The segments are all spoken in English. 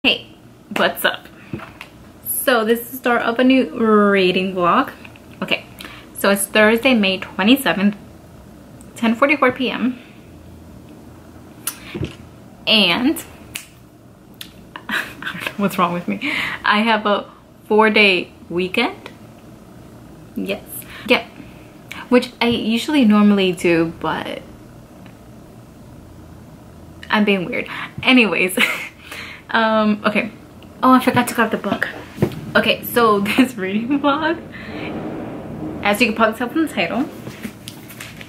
Hey, what's up? So this is the start of a new reading vlog. Okay, so it's Thursday, May 27th, 10:44 p.m. And I don't know what's wrong with me. I have a 4-day weekend. Yes. Yeah. Which I usually normally do, but I'm being weird. Anyways. Okay. Oh, I forgot to grab the book. Okay, so this reading vlog, as you can probably tell from the title,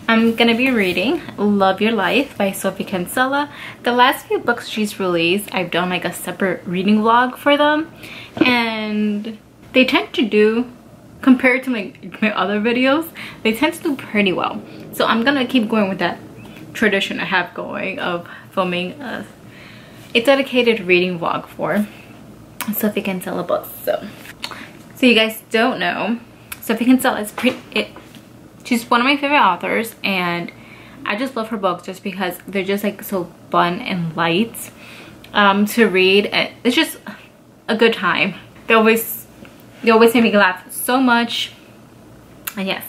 I'm gonna be reading Love Your Life by Sophie Kinsella. The last few books she's released, I've done like a separate reading vlog for them, and they tend to do, compared to my other videos, they tend to do pretty well. So I'm gonna keep going with that tradition I have going of filming a dedicated reading vlog for Sophie Kinsella books. So you guys don't know, Sophie Kinsella is she's one of my favorite authors, and I just love her books just because they're just like so fun and light to read, and it's just a good time. They always make me laugh so much. And yes,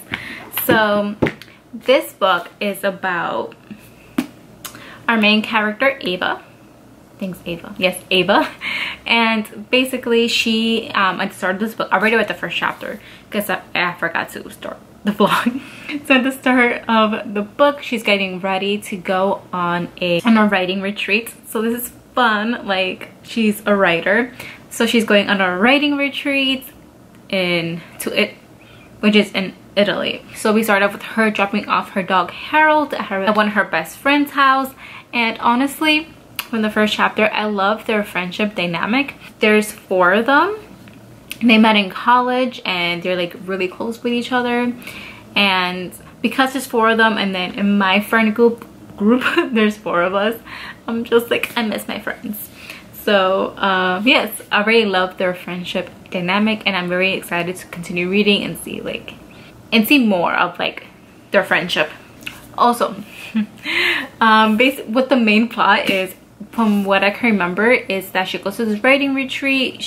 so this book is about our main character, Ava. Thanks, Ava. Yes, Ava. And basically she at the start of this book, I already read the first chapter because I forgot to start the vlog. So at the start of the book, she's getting ready to go on a writing retreat. So this is fun, like she's a writer, so she's going on a writing retreat which is in Italy. So we start off with her dropping off her dog Harold at one of her best friend's house, and honestly, from the first chapter, I love their friendship dynamic. There's 4 of them. They met in college and they're like really close with each other, and because there's 4 of them, and then in my friend group there's 4 of us, I'm just like, I miss my friends. So yes, I really love their friendship dynamic, and I'm very excited to continue reading and see more of like their friendship. Also what the main plot is, from what I can remember, is that she goes to this writing retreat.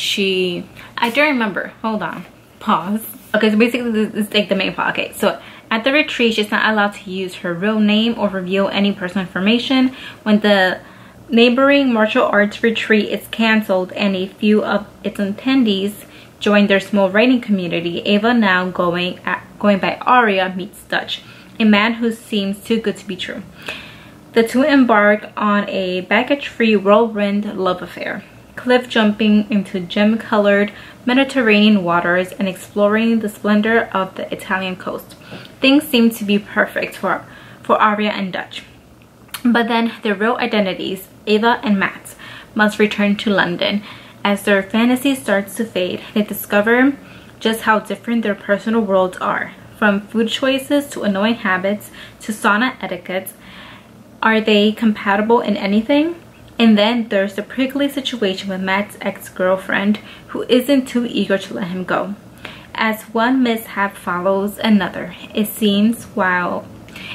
I don't remember, hold on, pause. Okay, so basically this is like the main plot. Okay, so at the retreat, she's not allowed to use her real name or reveal any personal information. When the neighboring martial arts retreat is cancelled and a few of its attendees join their small writing community, Ava, now going by Aria, meets Dutch, a man who seems too good to be true. The two embark on a baggage-free whirlwind love affair, cliff jumping into gem-colored Mediterranean waters and exploring the splendor of the Italian coast. Things seem to be perfect for Aria and Dutch. But then their real identities, Ava and Matt, must return to London. As their fantasy starts to fade, they discover just how different their personal worlds are. From food choices to annoying habits to sauna etiquettes, are they compatible in anything? And then there's the prickly situation with Matt's ex-girlfriend, who isn't too eager to let him go. As one mishap follows another, it seems while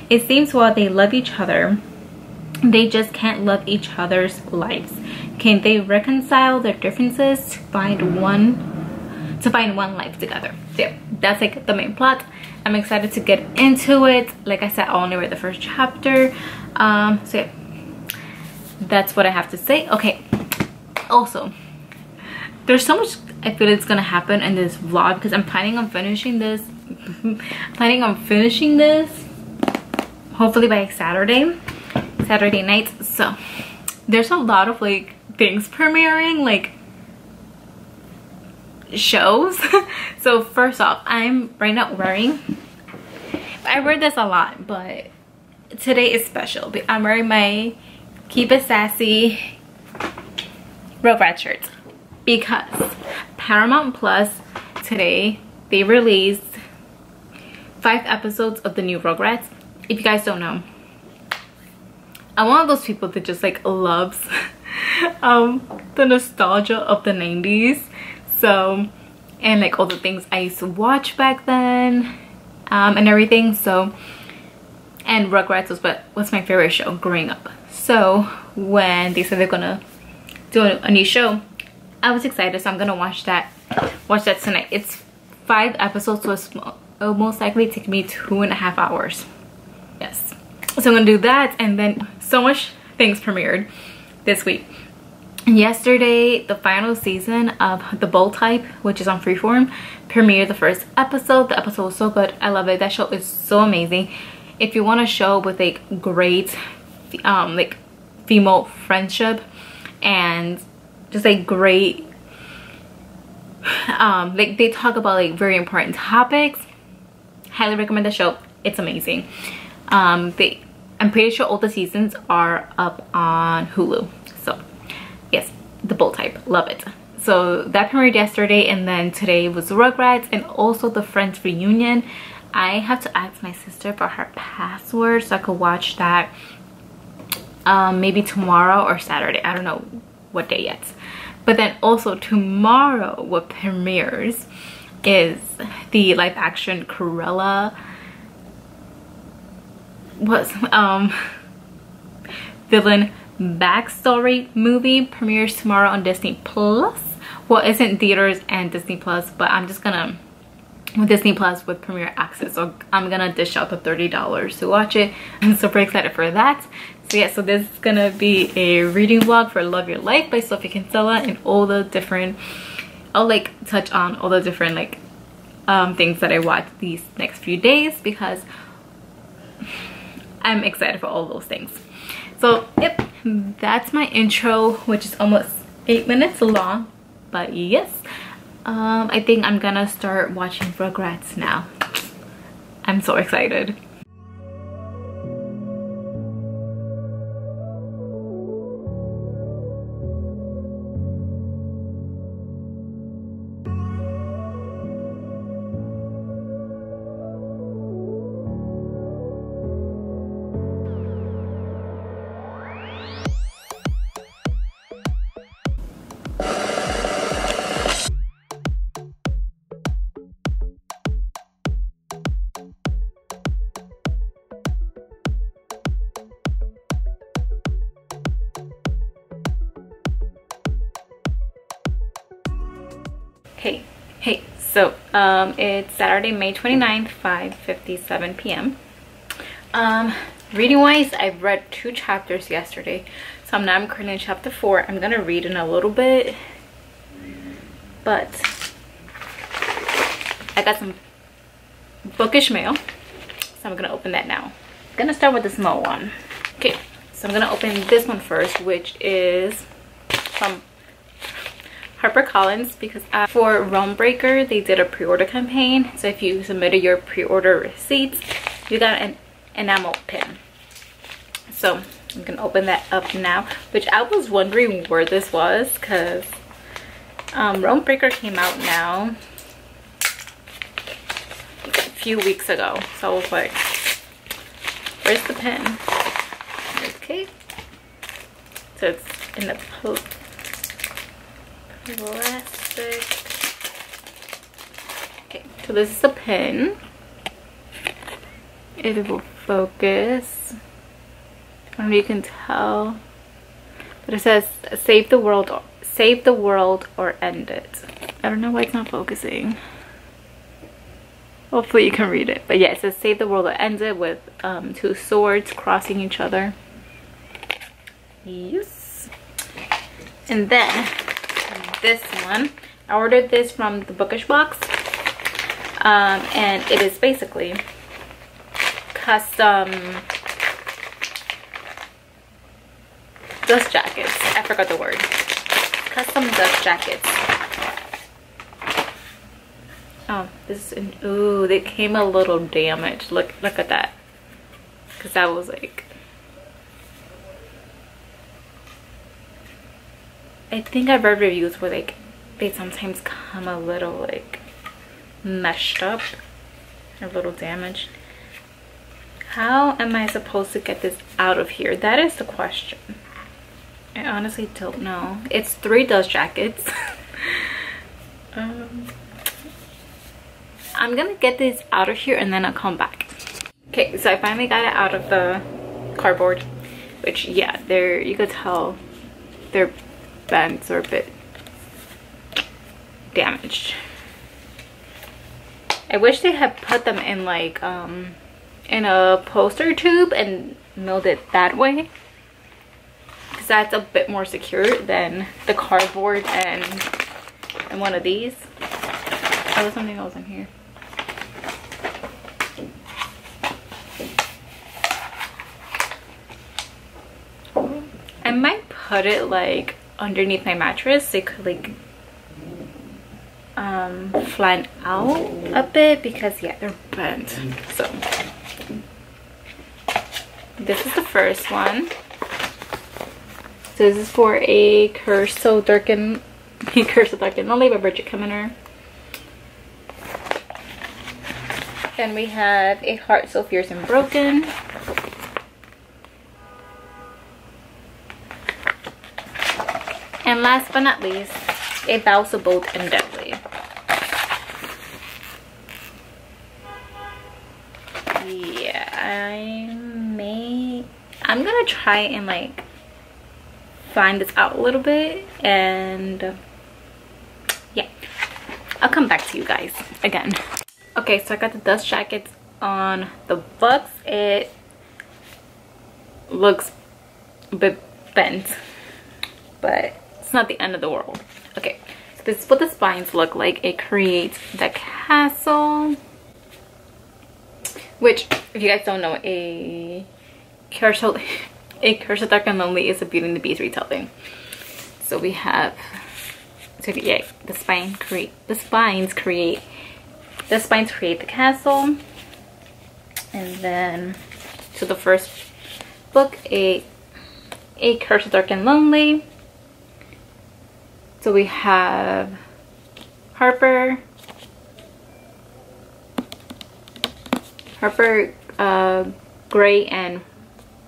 they love each other, they just can't love each other's lives. Can they reconcile their differences to find one life together? So yeah, that's like the main plot. I'm excited to get into it. Like I said, I only read the first chapter. So yeah, that's what I have to say. Okay, also, there's so much I feel it's gonna happen in this vlog because I'm planning on finishing this hopefully by Saturday night. So there's a lot of like things premiering, like shows. So first off, I'm right now wearing, I wear this a lot, but today is special. I'm wearing my Keep It Sassy Rugrats shirt because Paramount Plus today, they released 5 episodes of the new Rugrats. If you guys don't know, I'm one of those people that just like loves the nostalgia of the 90s. So, and like all the things I used to watch back then and everything. So, and Rugrats was my favorite show growing up. So when they said they're gonna do a new show, I was excited, so I'm gonna watch that tonight. It's 5 episodes, so it'll most likely take me 2.5 hours. Yes, so I'm gonna do that. And then so much things premiered this week. Yesterday, the final season of The Bold Type, which is on Freeform, premiered the first episode. The episode was so good. I love it. That show is so amazing. If you want a show with like great like female friendship and just like great like they talk about like very important topics, highly recommend the show. It's amazing. I'm pretty sure all the seasons are up on Hulu. So yes, The Bold Type, love it. So that premiered yesterday, and then today was Rugrats and also the Friends reunion. I have to ask my sister for her password so I could watch that maybe tomorrow or Saturday. I don't know what day yet. But then also tomorrow what premieres is the live action Cruella villain backstory movie. Premieres tomorrow on Disney Plus. Well, it's in theaters and Disney Plus, but I'm just gonna, with Disney Plus with premiere access, so I'm gonna dish out the $30 to watch it. I'm super excited for that. So yeah, so this is gonna be a reading vlog for Love Your Life by Sophie Kinsella, and all the different, I'll like touch on all the different like things that I watched these next few days because I'm excited for all those things. So yep, that's my intro, which is almost 8 minutes long, but yes, I think I'm gonna start watching Rugrats now. I'm so excited. Hey, so it's Saturday, May 29th, 5:57 p.m. Reading wise, I've read 2 chapters yesterday, so now I'm currently in chapter 4. I'm gonna read in a little bit, but I got some bookish mail, so I'm gonna open that now. I'm gonna start with the small one. Okay, so I'm gonna open this one first, which is from HarperCollins, because for Realm Breaker they did a pre-order campaign. So if you submitted your pre-order receipts, you got an enamel pin. So I'm gonna open that up now, which I was wondering where this was, because Realm Breaker came out now a few weeks ago, so I was like, where's the pin? Okay, so it's in the plastic. Okay, so this is a pin. It will focus. I don't know if you can tell, but it says save the world or end it. I don't know why it's not focusing. Hopefully you can read it. But yeah, it says save the world or end it, with 2 swords crossing each other. Yes. And then this one, I ordered this from the Bookish box, and it is basically custom dust jackets. I forgot the word. Custom dust jackets. Oh, this is ooh, they came a little damaged. Look at that, because that was like, I think I've read reviews where like they sometimes come a little like meshed up, a little damaged. How am I supposed to get this out of here? That is the question. I honestly don't know. It's 3 dust jackets. I'm gonna get this out of here and then I'll come back. Okay, so I finally got it out of the cardboard, which yeah, you could tell they're bent or a bit damaged. I wish they had put them in like in a poster tube and milled it that way, because that's a bit more secure than the cardboard and one of these. Oh, there's something else in here. I might put it like underneath my mattress so it could like flatten out a bit, because yeah, they're bent. So this is the first one. So this is for A Curse So Dark and Lonely by Bridget Kemmerer. Then we have A Heart So Fierce and Broken. And last but not least, A Vow So Bold and Deadly. Yeah, I'm gonna try and like find this out a little bit, and yeah, I'll come back to you guys again. Okay, so I got the dust jackets on the books. It looks a bit bent, but it's not the end of the world. Okay, so this is what the spines look like. It creates the castle, which, if you guys don't know, A Curse So Dark and Lonely is a Beauty and the Beast retelling. So we have, so yeah, the spines create the castle. And then to the first book, A Curse So Dark and Lonely. So we have Harper, Gray, and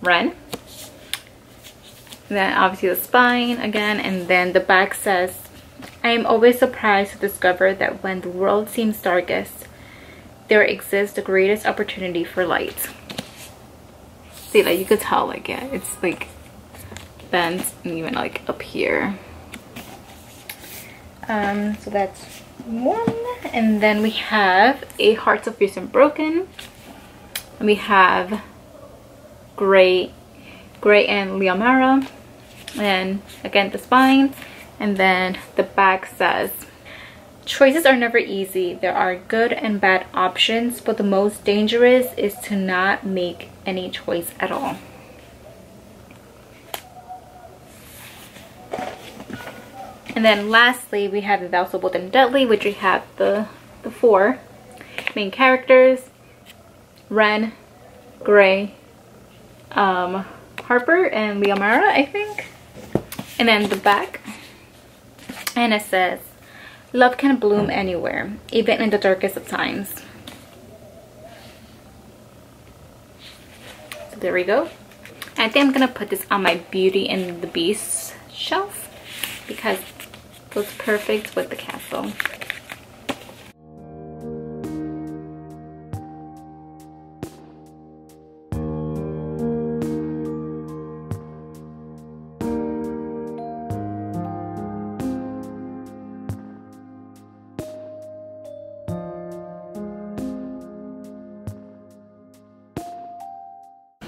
Ren. And then obviously the spine again, and then the back says, I am always surprised to discover that when the world seems darkest, there exists the greatest opportunity for light. See, like you could tell, like, yeah, it's like bent and even like up here. So that's one. And then we have A Heart So Fierce and Broken. And we have Gray and Liamara. And again, the spine. And then the back says, choices are never easy. There are good and bad options, but the most dangerous is to not make any choice at all. And then lastly, we have The Vow So Bold and Deadly, which we have the four main characters: Ren, Gray, Harper, and Liamara, I think. And then the back, and it says, love can bloom anywhere, even in the darkest of times. So there we go. I think I'm gonna put this on my Beauty and the Beast shelf because it goes perfect with the castle.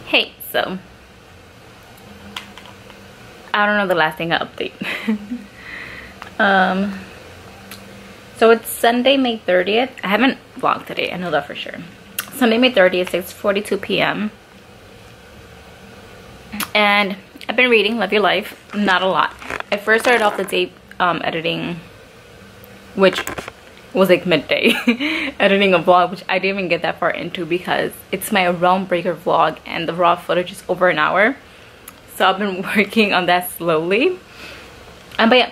Hey, so I don't know the last thing I update. So it's Sunday, May 30th. I haven't vlogged today, I know that for sure. Sunday, May 30th, 6:42 p.m. And I've been reading Love Your Life, not a lot. I first started off the day editing, which was like midday, editing a vlog, which I didn't even get that far into because it's my Realm Breaker vlog and the raw footage is over an hour. So I've been working on that slowly. But yeah,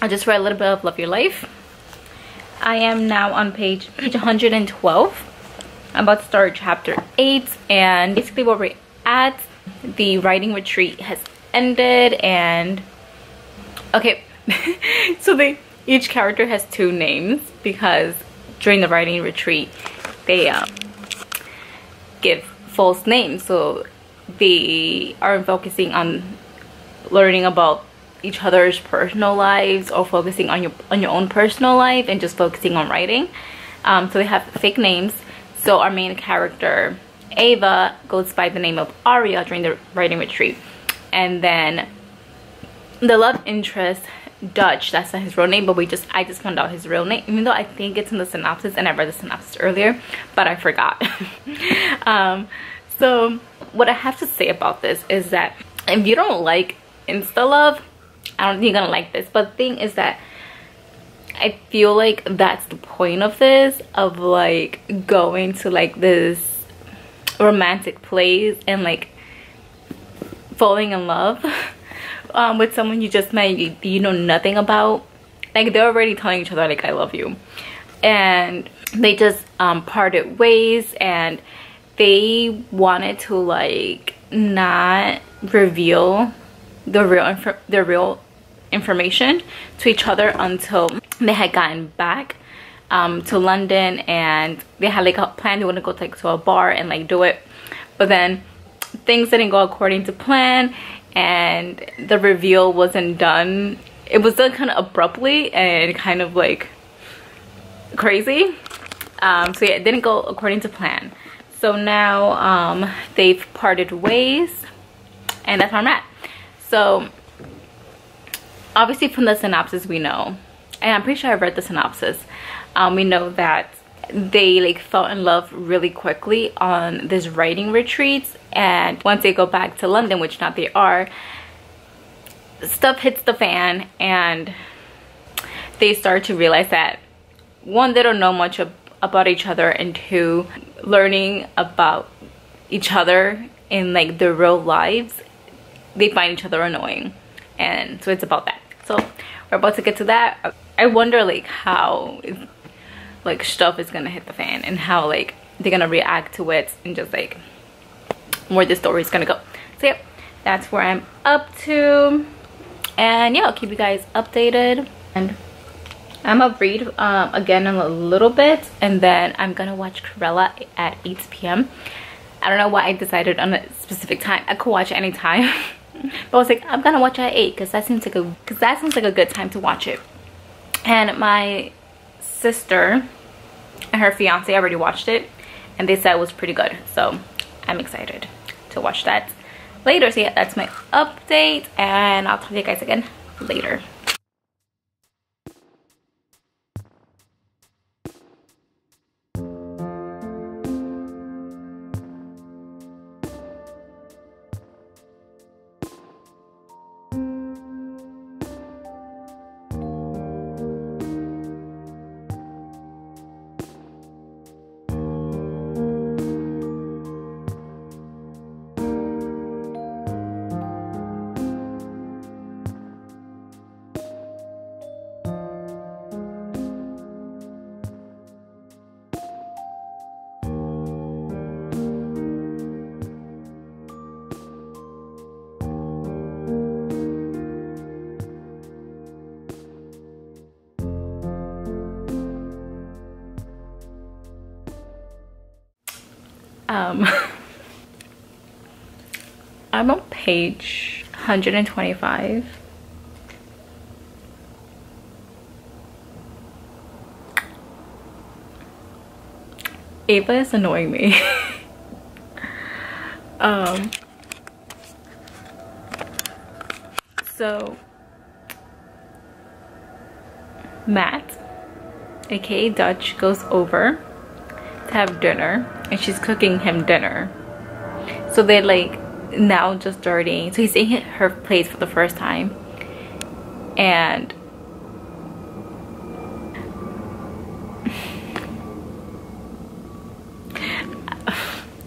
I just read a little bit of Love Your Life. I am now on page 112. I'm about to start chapter 8, and basically where we're at, the writing retreat has ended. And okay, so each character has two names because during the writing retreat they give false names, so they are focusing on learning about each other's personal lives or focusing on your own personal life and just focusing on writing. So they have fake names. So our main character Ava goes by the name of Aria during the writing retreat, and then the love interest Dutch, that's not his real name, but I just found out his real name, even though I think it's in the synopsis and I read the synopsis earlier, but I forgot. So what I have to say about this is that if you don't like insta love, I don't think you're gonna like this. But the thing is that I feel like that's the point of this, of like going to like this romantic place and like falling in love with someone you just met, you know nothing about. Like they're already telling each other like I love you, and they just parted ways, and they wanted to like not reveal the real information to each other until they had gotten back to London, and they had like a plan. They want to go like to a bar and like do it, but then things didn't go according to plan, and the reveal wasn't done. It was done kind of abruptly and kind of like crazy. So yeah, it didn't go according to plan. So now they've parted ways, and that's where I'm at. So obviously from the synopsis we know, and I'm pretty sure I read the synopsis, we know that they like fell in love really quickly on this writing retreats, and once they go back to London, which now they are, stuff hits the fan, and they start to realize that one, they don't know much about each other, and two, learning about each other in like their real lives, they find each other annoying. And so it's about that. So we're about to get to that. I wonder like how like stuff is gonna hit the fan, and how like they're gonna react to it, and just like where the story is gonna go. So yeah, that's where I'm up to, and yeah, I'll keep you guys updated. And I'm gonna read again in a little bit, and then I'm gonna watch Cruella at 8 p.m. I don't know why I decided on a specific time. I could watch it any time. But I was like, I'm gonna watch it at 8 because that seems like a good time to watch it. And my sister and her fiance already watched it, and they said it was pretty good. So I'm excited to watch that later. So yeah, that's my update, and I'll talk to you guys again later. I'm on page 125. Ava is annoying me. So Matt, aka Dutch, goes over to have dinner, and she's cooking him dinner. So they're like now just starting, so he's eating her place for the first time, and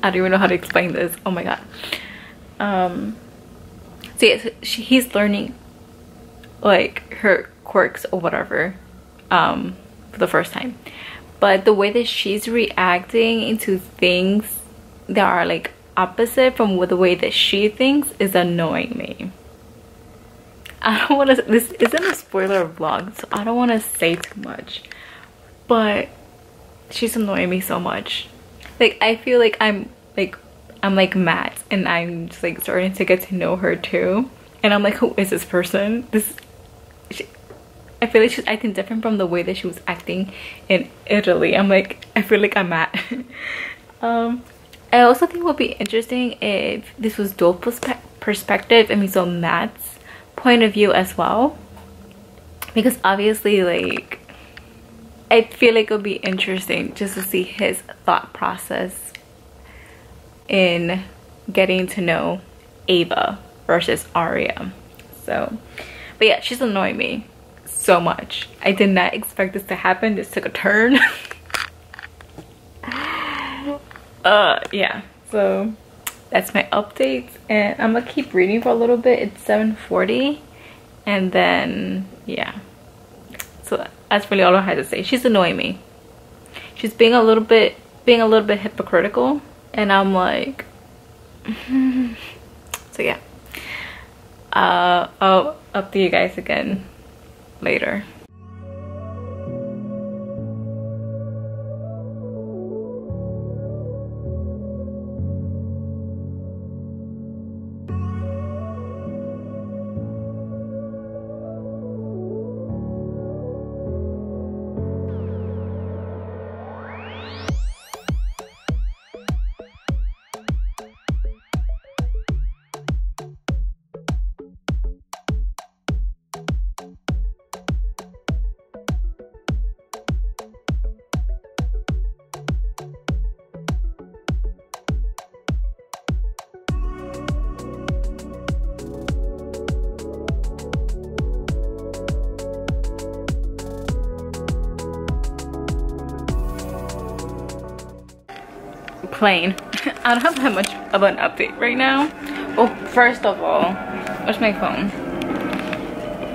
I don't even know how to explain this. Oh my god. So yeah, he's learning like her quirks or whatever for the first time, but the way that she's reacting into things that are like opposite from the way that she thinks is annoying me. I don't want to, this isn't a spoiler vlog, so I don't want to say too much, but she's annoying me so much. Like I feel like I'm like Matt, and I'm just like starting to get to know her too, and I'm like, who is this person? I feel like she's acting different from the way that she was acting in Italy. I'm like, I feel like I'm mad. I also think it would be interesting if this was dual perspective. I mean, so Matt's point of view as well, because obviously, like, I feel like it would be interesting just to see his thought process in getting to know Ava versus Aria. So, but yeah, she's annoying me so much. I did not expect this to happen. This took a turn. Yeah, so that's my updates, and I'm gonna keep reading for a little bit. It's 7:40, and then yeah, so that's really all I had to say. She's annoying me. She's being a little bit hypocritical, and I'm like so yeah, I'll update you guys again later. Plain. I don't have that much of an update right now. Oh, first of all, where's my phone?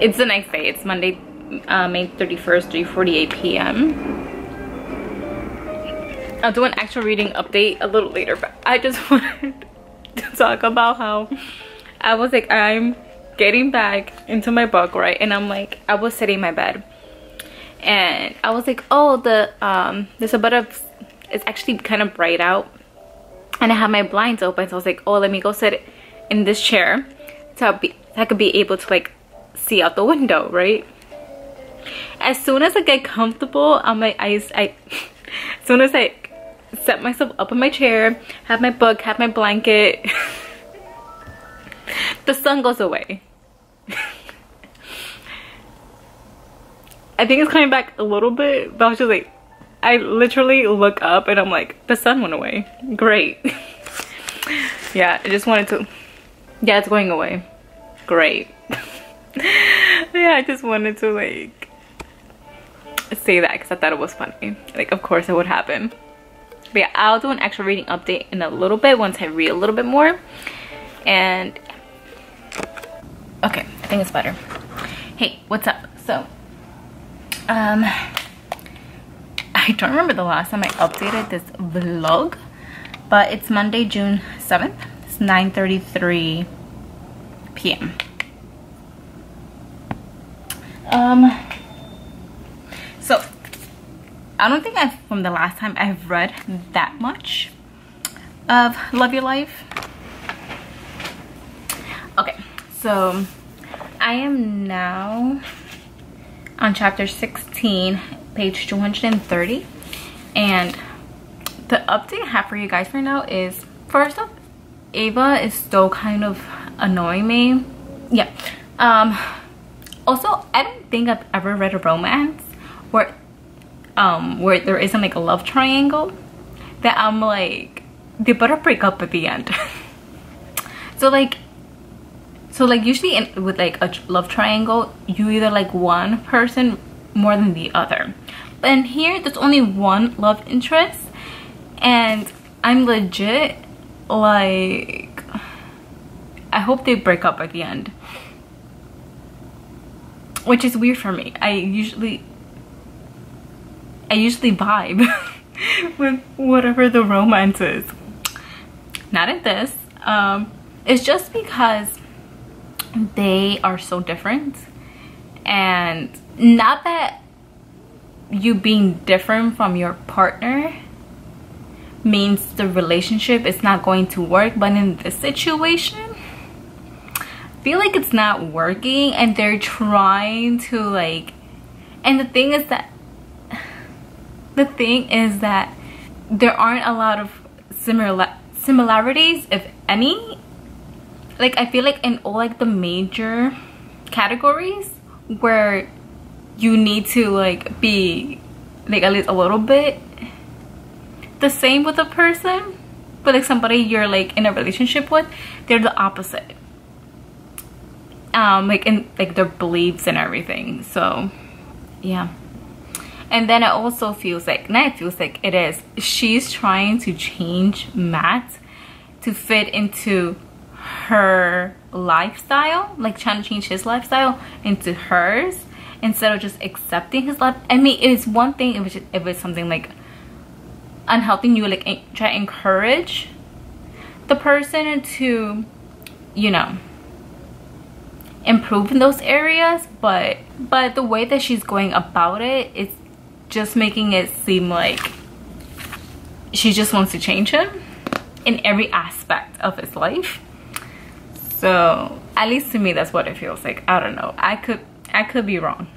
It's the next day. It's Monday, May 31st, 3:48 p.m. I'll do an actual reading update a little later, but I just wanted to talk about how I was like, I'm getting back into my book, right? And I'm like, I was sitting in my bed and I was like, oh, there's a bit of, it's actually kind of bright out, and I have my blinds open, so I was like, oh, let me go sit in this chair so I could be able to like see out the window, right? As soon as I get comfortable, I'm like, as soon as I set myself up in my chair, have my book, have my blanket, the sun goes away. I think it's coming back a little bit, but I was just like, I literally look up and I'm like, the sun went away. Great. Yeah, I just wanted to, yeah, it's going away. Great. Yeah, I just wanted to like say that because I thought it was funny. Like, of course it would happen. But yeah, I'll do an actual reading update in a little bit once I read a little bit more. And okay, I think it's better. Hey, what's up? So I don't remember the last time I updated this vlog, but it's Monday, June 7th. It's 9:33 p.m. So I don't think from the last time I've read that much of Love Your Life. Okay, so I am now on chapter 16, page 230, and the update I have for you guys right now is, first off, Ava is still kind of annoying me. Yeah. Also, I don't think I've ever read a romance where there isn't like a love triangle that I'm like, they better break up at the end. so like usually with like a love triangle, you either like one person more than the other, but in here there's only one love interest, and I'm legit like, I hope they break up at the end, which is weird for me. I usually vibe with whatever the romance is. Not in this. It's just because they are so different, and not that you being different from your partner means the relationship is not going to work, but in this situation, feel like it's not working, and they're trying to like, and the thing is that there aren't a lot of similarities, if any. Like I feel like in all like the major categories where you need to like be like at least a little bit the same with a person, but like somebody you're like in a relationship with, they're the opposite. Like in like their beliefs and everything. So yeah. And then it also feels like, not it feels like, it is, she's trying to change Matt to fit into her lifestyle, like trying to change his lifestyle into hers instead of just accepting his life. I mean, it's one thing if it's something like unhealthy, you like try to encourage the person to, you know, improve in those areas, but the way that she's going about it, it's just making it seem like she just wants to change him in every aspect of his life. So at least to me, that's what it feels like. I don't know, I could be wrong,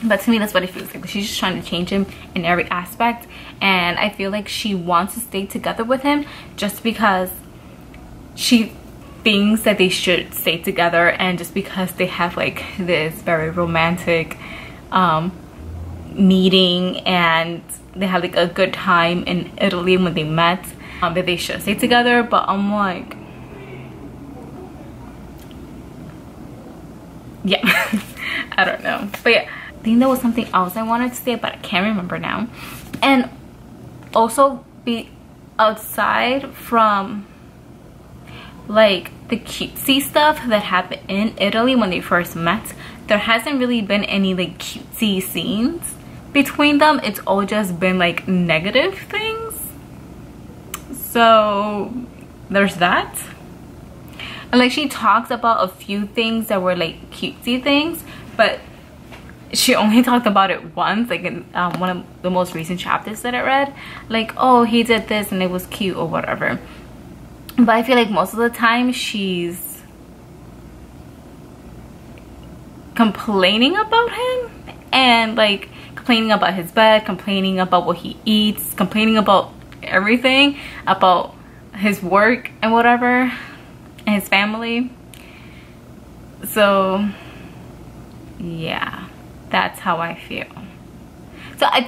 but to me that's what it feels like. She's just trying to change him in every aspect, and I feel like she wants to stay together with him just because she thinks that they should stay together, and just because they have like this very romantic meeting and they had like a good time in Italy when they met, that they should stay together. But I'm like, yeah. I don't know, but yeah, I think there was something else I wanted to say, but I can't remember now. And also, be outside from like the cutesy stuff that happened in Italy when they first met, there hasn't really been any like cutesy scenes between them. It's all just been like negative things. So there's that. And like she talks about a few things that were like cutesy things, but she only talked about it once, like in one of the most recent chapters that I read, like, oh, he did this and it was cute or whatever. But I feel like most of the time she's complaining about him, and like complaining about his bed, complaining about what he eats, complaining about everything, about his work and whatever, and his family. So yeah, that's how I feel. So I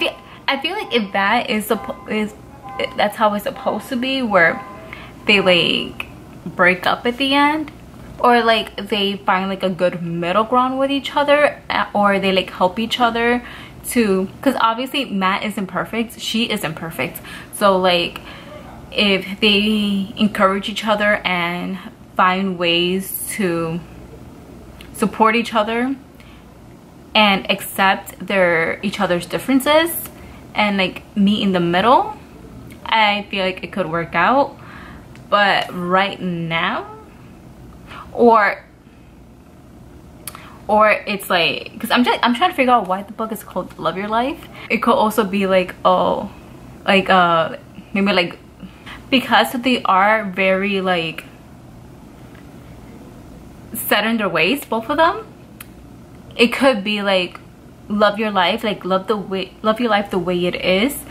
feel like if that is that's how it's supposed to be, where they like break up at the end, or like they find like a good middle ground with each other, or they like help each other to, because obviously Matt isn't perfect, she isn't perfect. So like if they encourage each other and find ways to support each other and accept each other's differences and like meet in the middle, I feel like it could work out. But right now, or it's like, because I'm trying to figure out why the book is called Love Your Life. It could also be like, oh, like maybe like because they are very like set in their ways, both of them. It could be like love your life, like love your life the way it is,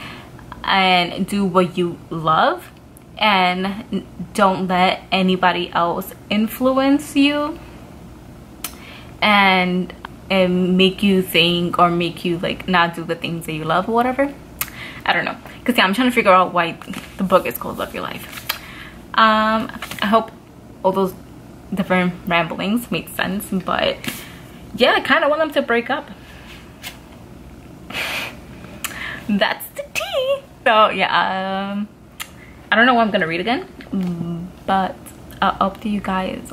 and do what you love, and don't let anybody else influence you and make you think, or make you like not do the things that you love or whatever. I don't know, because yeah, I'm trying to figure out why the book is called Love Your Life. I hope all those different ramblings made sense, but yeah, I kind of want them to break up. That's the tea. So yeah, I don't know what I'm gonna read again, but I'll update you guys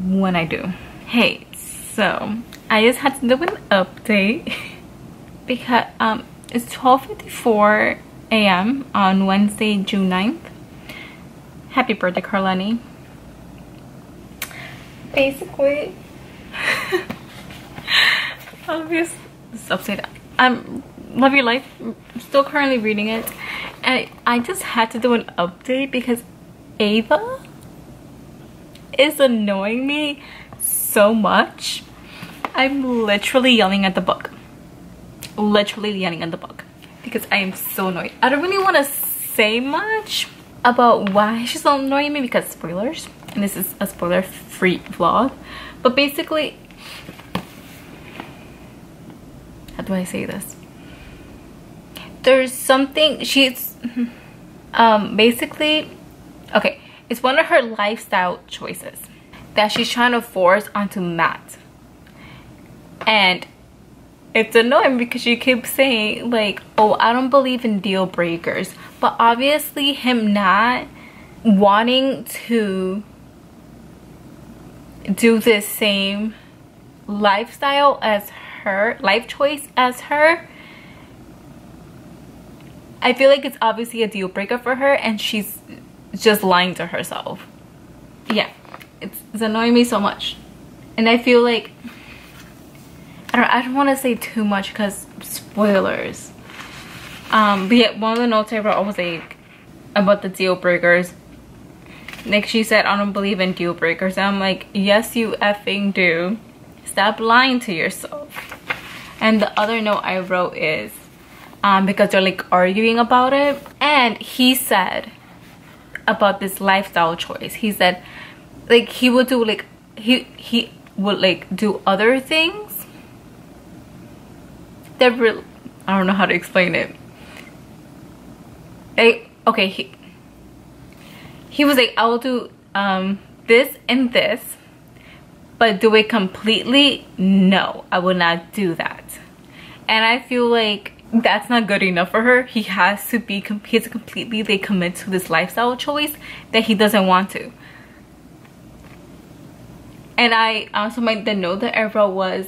when I do. Hey, so I just had to do an update because it's 12:54 a.m. on Wednesday, June 9th. Happy birthday, Carleni. Basically, obviously, this update. Love Your Life. I'm still currently reading it, and I just had to do an update because Ava is annoying me so much. I'm literally yelling at the book. Literally yelling at the book because I am so annoyed. I don't really want to say much about why she's so annoying me because spoilers, and this is a spoiler free vlog, but basically, how do I say this? There's something she's basically, okay, it's one of her lifestyle choices that she's trying to force onto Matt, and it's annoying because she keeps saying like, oh, I don't believe in deal breakers, but obviously him not wanting to do the same lifestyle as her, life choice as her, I feel like it's obviously a deal breaker for her, and she's just lying to herself. Yeah, it's annoying me so much. And I feel like I don't want to say too much because spoilers. But yeah, one of the notes I wrote was like about the deal breakers. Like she said, I don't believe in deal breakers. And I'm like, yes you effing do. Stop lying to yourself. And the other note I wrote is because they're like arguing about it, and he said about this lifestyle choice, he said like he would do like he would like do other things that really, I don't know how to explain it. Okay, he was like, I will do this and this, but do it completely? No, I will not do that. And I feel like that's not good enough for her. He has to completely like commit to this lifestyle choice that he doesn't want to. And I also the note that I wrote was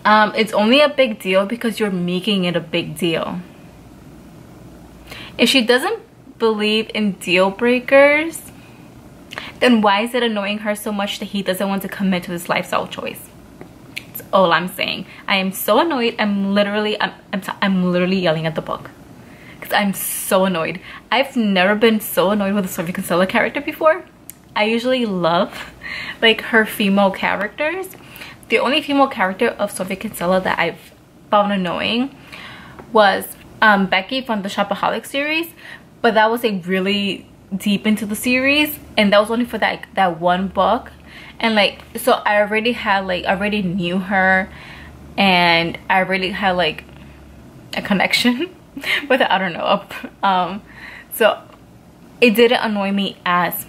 it's only a big deal because you're making it a big deal. If she doesn't believe in deal breakers, then why is it annoying her so much that he doesn't want to commit to this lifestyle choice? That's all I'm saying. I am so annoyed. I'm literally yelling at the book because I'm so annoyed. I've never been so annoyed with a Sophie Kinsella character before. I usually love like her female characters. The only female character of Sophie Kinsella that I've found annoying was Becky from the Shopaholic series, but that was like really deep into the series, and that was only for that one book. And like, so I already knew her, and I already had like a connection with her. I don't know. So it didn't annoy me as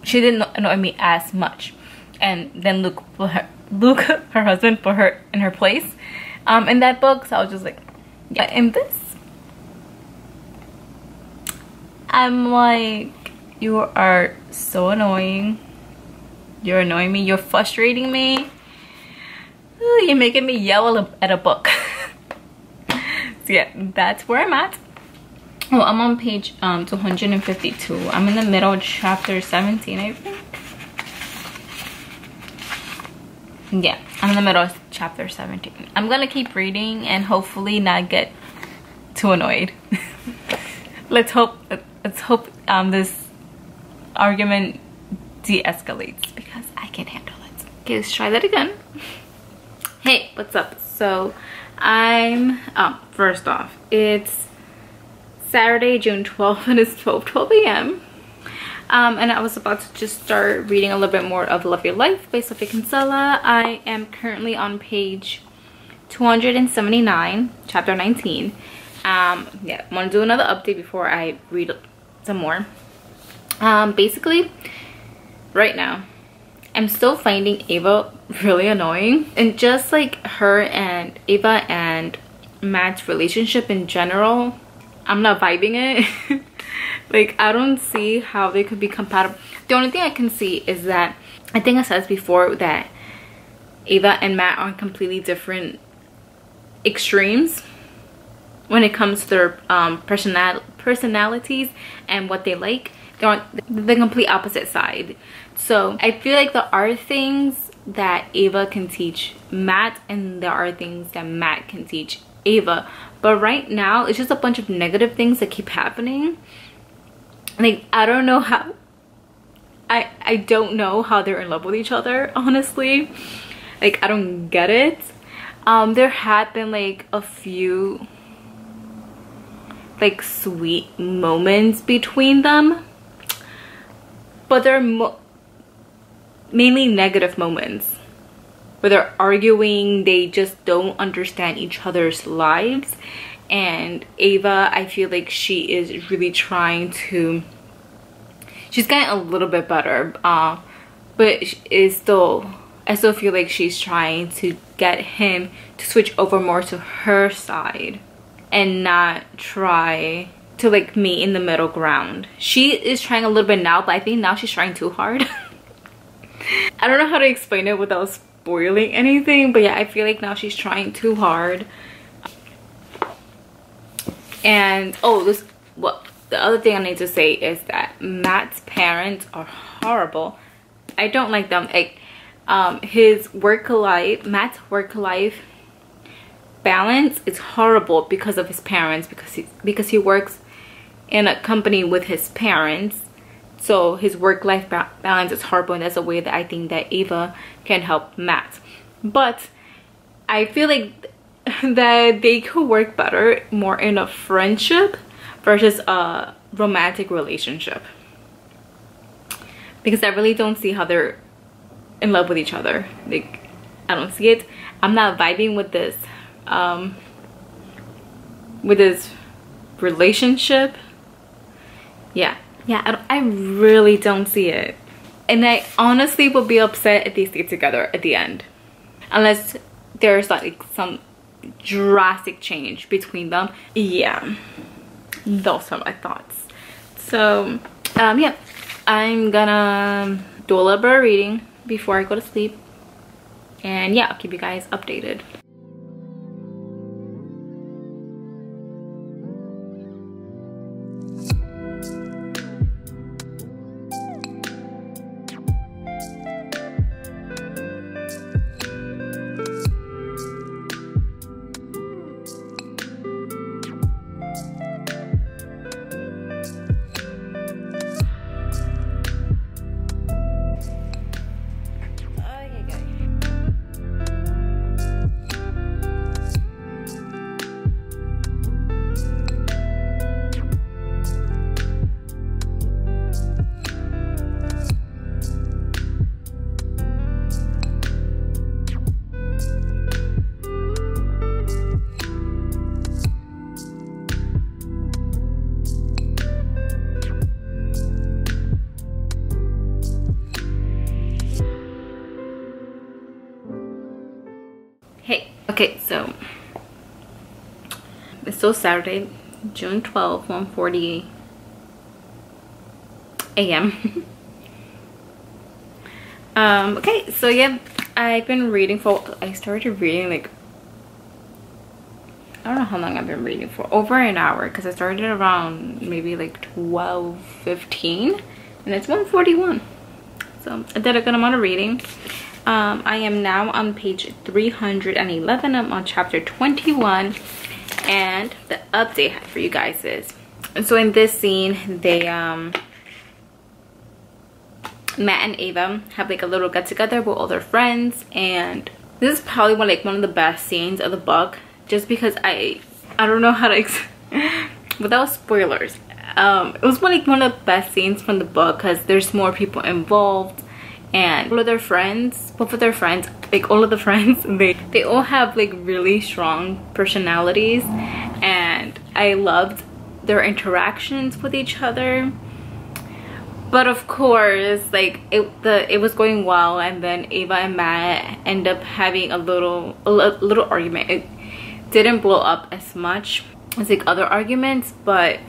she didn't annoy me as much. And then Luke, her husband, put her in her place in that book. So I was just like, yeah. In this, I'm like, you are so annoying. You're annoying me. You're frustrating me. Ooh, you're making me yell at a book. So yeah, that's where I'm at. Oh, I'm on page 252. I'm in the middle of chapter 17, I think. Yeah, I'm in the middle of chapter 17. I'm gonna keep reading and hopefully not get too annoyed. Let's hope this argument de-escalates because I can't handle it. Okay, let's try that again. Hey, what's up? So I'm first off, it's Saturday, June 12th, and it's 12:12 a.m. And I was about to just start reading a little bit more of Love Your Life by Sophie Kinsella. I am currently on page 279, chapter 19. Yeah, I want to do another update before I read some more. Basically, right now, I'm still finding Ava really annoying. And just like her and Ava and Matt's relationship in general, I'm not vibing it. Like, I don't see how they could be compatible. The only thing I can see is that, I think I said this before, that Ava and Matt are on completely different extremes when it comes to their personalities and what they like. They're on the complete opposite side. So I feel like there are things that Ava can teach Matt, and there are things that Matt can teach Ava. But right now, it's just a bunch of negative things that keep happening. Like, I don't know how I don't know how they're in love with each other, honestly. Like, I don't get it. There had been like a few like sweet moments between them, but they're mainly negative moments where they're arguing, they just don't understand each other's lives. And Ava, I feel like she is really trying to, she's getting a little bit better, but is still, I still feel like she's trying to get him to switch over more to her side and not try to like meet in the middle ground. She is trying a little bit now, but I think now she's trying too hard. I don't know how to explain it without spoiling anything, but yeah, I feel like now she's trying too hard. And oh, this, well, the other thing I need to say is that Matt's parents are horrible. I don't like them. Like, his work life, Matt's work life balance is horrible because of his parents, because he works in a company with his parents. So his work-life balance is horrible, and that's a way that I think that Ava can help Matt. But I feel like that they could work better more in a friendship versus a romantic relationship, because I really don't see how they're in love with each other. Like, I don't see it. I'm not vibing with this relationship. Yeah, I really don't see it. And I honestly would be upset if they stay together at the end, unless there's like some drastic change between them. Yeah, those are my thoughts. So yeah, I'm gonna do a little bit of reading before I go to sleep, and yeah, I'll keep you guys updated. Hey, okay, so it's still Saturday, June 12th, 1:40 a.m. Okay, so yeah, I've been reading I started reading like, I don't know how long I've been reading for, over an hour, because I started around maybe like 12:15 and it's 1:41. So I did a good amount of reading. I am now on page 311. I'm on chapter 21, and the update I have for you guys is, so in this scene, they Matt and Ava have like a little get together with all their friends, and this is probably one of the best scenes of the book, just because I don't know how to without spoilers. It was one of the best scenes from the book because there's more people involved, and all of their friends, both of their friends, like all of the friends, they all have like really strong personalities, and I loved their interactions with each other. But of course, like it was going well, and then Ava and Matt end up having a little argument. It didn't blow up as much as like other arguments, but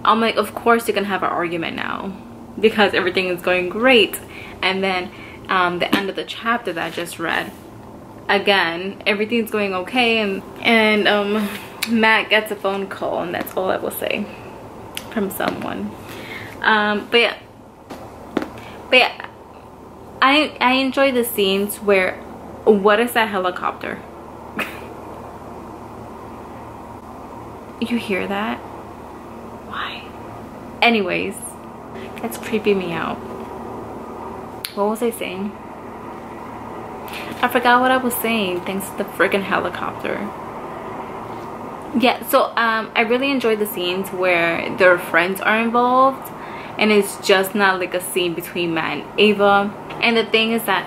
I'm like, of course you can have an argument now because everything is going great. And then the end of the chapter that I just read, again, everything's going okay, and Matt gets a phone call, and that's all I will say from someone. But yeah, I enjoy the scenes where, what is that helicopter? You hear that? Why? Anyways, that's creeping me out. what was I saying? I forgot what I was saying thanks to the freaking helicopter. Yeah, so I really enjoyed the scenes where their friends are involved and it's just not like a scene between Matt and Ava. And the thing is that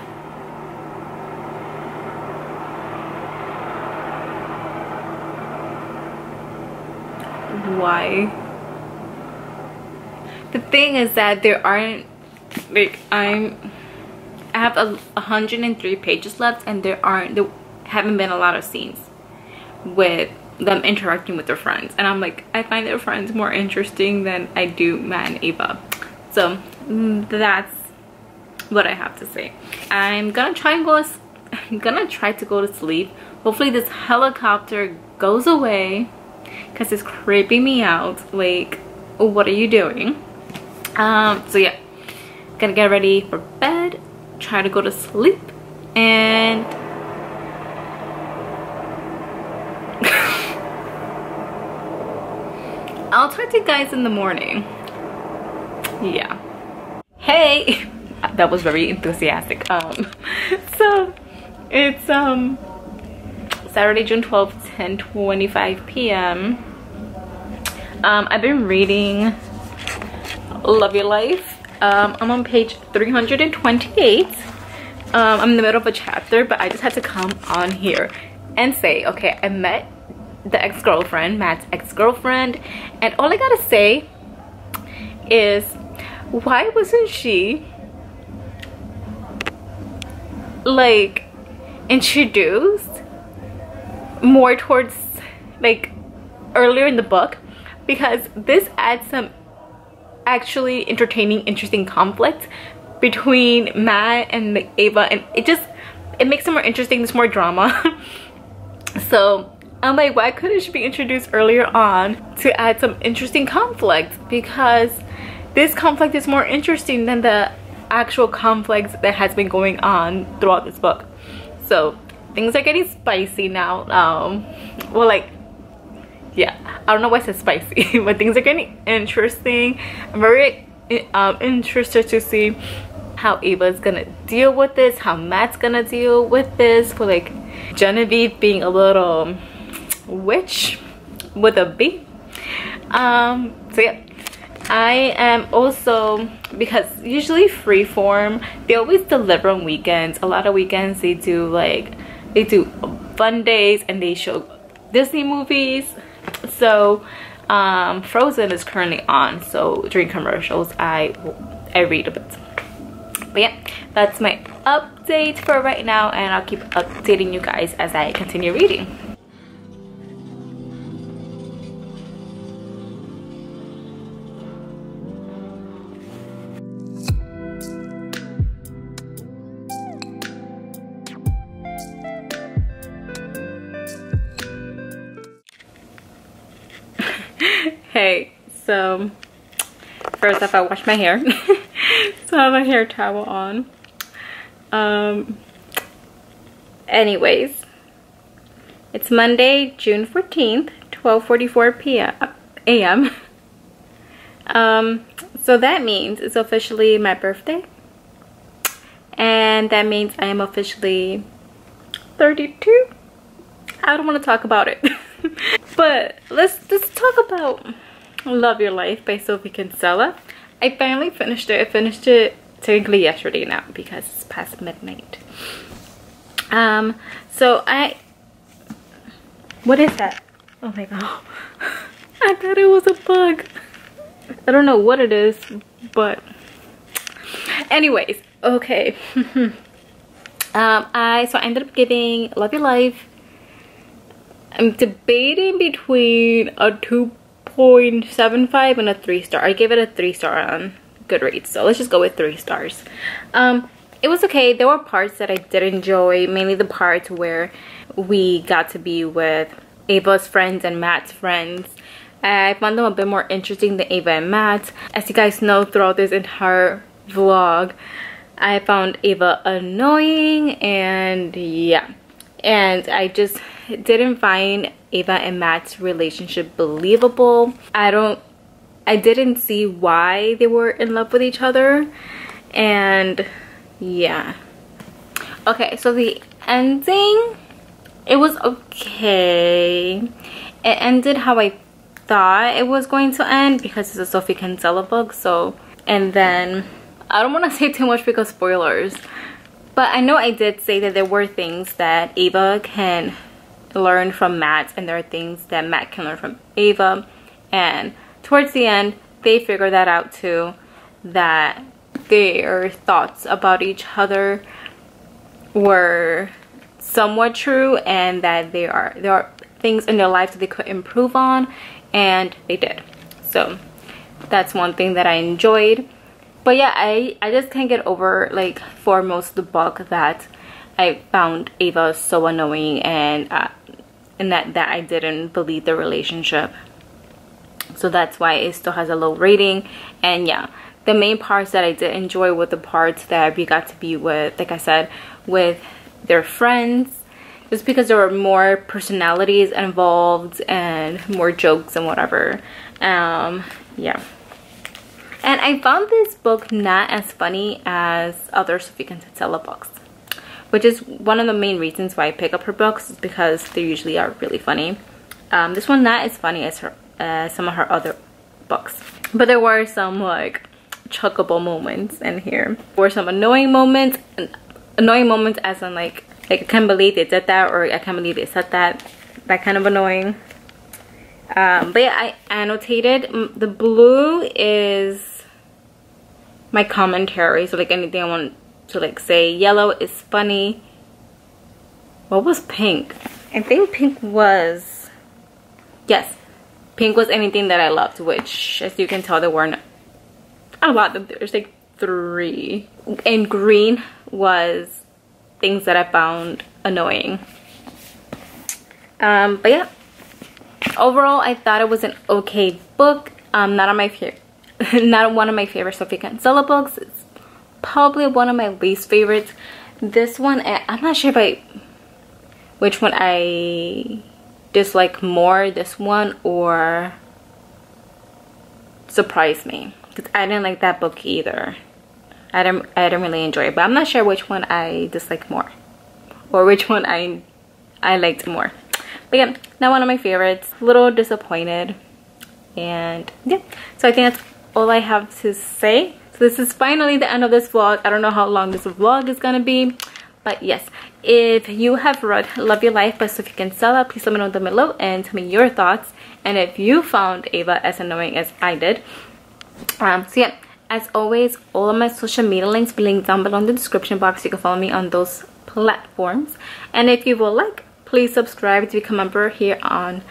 why? The thing is that there aren't like I have 103 pages left and there haven't been a lot of scenes with them interacting with their friends, and I'm like, I find their friends more interesting than I do Matt and Ava. So that's what I have to say. I'm gonna try to go to sleep. Hopefully this helicopter goes away because it's creeping me out. Like, what are you doing? So yeah, gonna get ready for bed, try to go to sleep, and I'll talk to you guys in the morning. Yeah. Hey, that was very enthusiastic. So it's Saturday, June 12th, 10:25 p.m. I've been reading Love Your Life. I'm on page 328. I'm in the middle of a chapter, but I just had to come on here and say, okay, I met the ex-girlfriend, Matt's ex-girlfriend, and all I gotta say is, why wasn't she like introduced more towards like earlier in the book? Because this adds some actually entertaining, interesting conflict between Matt and like Ava, and it makes it more interesting. There's more drama. So I'm like, why couldn't she be introduced earlier on to add some interesting conflict? Because this conflict is more interesting than the actual conflict that has been going on throughout this book. So things are getting spicy now. Well, like, yeah, I don't know why I said spicy, but things are getting interesting. I'm very interested to see how Ava's gonna deal with this, how Matt's gonna deal with this, with like Genevieve being a little witch with a B. So yeah, I am also, because usually Freeform, they always deliver on weekends. A lot of weekends they do fun days and they show Disney movies. So Frozen is currently on, so during commercials I read a bit. But yeah, that's my update for right now, and I'll keep updating you guys as I continue reading. Hey, so first off, I washed my hair. So I have a hair towel on. Anyways, it's Monday, June 14th, 12:44 a.m. So that means it's officially my birthday, and that means I am officially 32. I don't want to talk about it. But let's talk about Love Your Life by Sophie Kinsella. I finally finished it. I finished it technically yesterday now because it's past midnight. So what is that? Oh my god. I thought it was a bug. I don't know what it is, but anyways, okay. I ended up giving Love Your Life, I'm debating between a 2.75 and a 3-star. I gave it a 3-star on Goodreads, so let's just go with 3 stars. It was okay. There were parts that I did enjoy, mainly the parts where we got to be with Ava's friends and Matt's friends. I found them a bit more interesting than Ava and Matt. As you guys know, throughout this entire vlog, I found Ava annoying, and yeah. And I just didn't find Ava and Matt's relationship believable. I didn't see why they were in love with each other, and yeah. Okay, so the ending, it was okay. It ended how I thought it was going to end because it's a Sophie Kinsella book. So, and then I don't want to say too much because spoilers, but I know I did say that there were things that Ava can learn from Matt, and there are things that Matt can learn from Ava, and towards the end they figure that out too, that their thoughts about each other were somewhat true, and that there are things in their lives that they could improve on, and they did. So that's one thing that I enjoyed. But yeah, I just can't get over, like, for most of the book, that I found Ava so annoying, and that I didn't believe the relationship. So that's why it still has a low rating. And yeah, the main parts that I did enjoy were the parts that we got to be with, like I said, with their friends, just because there were more personalities involved and more jokes and whatever. Yeah. And I found this book not as funny as other Sophie Kinsella books, which is one of the main reasons why I pick up her books, is because they usually are really funny. This one not as funny as some of her other books, but there were some like chuckable moments in here. There were some annoying moments, as in like I can't believe they did that, or I can't believe they said that kind of annoying. But yeah, I annotated. The blue is my commentary, so like anything I want to like say. Yellow is funny. What was pink? I think pink was, yes, pink was anything that I loved, which as you can tell there weren't a lot. There's like 3. And green was things that I found annoying. But yeah, overall I thought it was an okay book. Not one of my favorite Sophie Kinsella books. It's probably one of my least favorites. This one, I'm not sure which one I dislike more, this one or Surprise Me, because I didn't like that book either. I didn't really enjoy it, but I'm not sure which one I dislike more, or which one I liked more. But yeah, not one of my favorites. A little disappointed. And yeah, so I think that's all I have to say. So this is finally the end of this vlog. I don't know how long this vlog is gonna be, but yes, if you have read Love Your Life by Sophie Kinsella, please let me know down below and tell me your thoughts, and if you found Ava as annoying as I did. So yeah, as always, all of my social media links will be linked down below in the description box. You can follow me on those platforms, and if you would like, please subscribe to become a member here on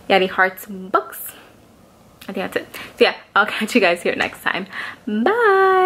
Yari Hearts Books. I think that's it. So yeah, I'll catch you guys here next time. Bye!